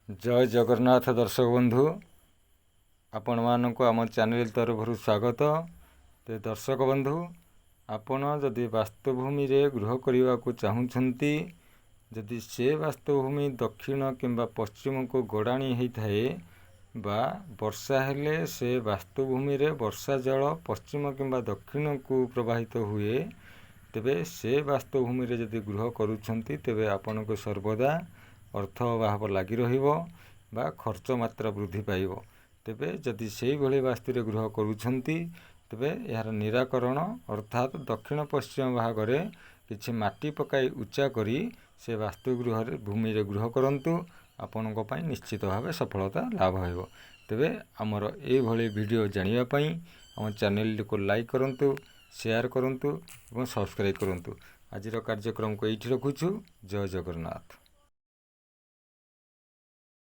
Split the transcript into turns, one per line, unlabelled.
जय जगन्नाथ दर्शक बंधु आपण मानक आम चैनल तरफ स्वागत। तो दर्शक बंधु आपण जदि वास्तुभूमि रे गृह करने को चाहूँगी जदि से वास्तुभूमि दक्षिण किंबा पश्चिम को गड़ाणी होता है बा वर्षा हेले से वास्तुभूमि रे वर्षा जल पश्चिम किंबा दक्षिण को प्रवाहित हुए तेबे से वास्तुभूमि रे जदि गृह करुछंती तेबे आपण को सर्वदा अर्थ अभाव लगी रहिबो बा खर्च मात्रा वृद्धि पाइब। तेबे जदि से भली वास्तु गृह करुछंती तेबे यार निराकरण अर्थात दक्षिण पश्चिम भाग में किछि माटी पकाई उच्चा करी से वास्तुगृह भूमि रे गृह करंतु आपनको पाई निश्चित भाव सफलता लाभ होइबो। तेबे आमर ए भली वीडियो जानिबा पाई हम चैनल को लाइक करंतु, शेयर करंतु और सब्सक्राइब करंतु। आजिर कार्यक्रम को एठी रखुछु। जय जगन्नाथ।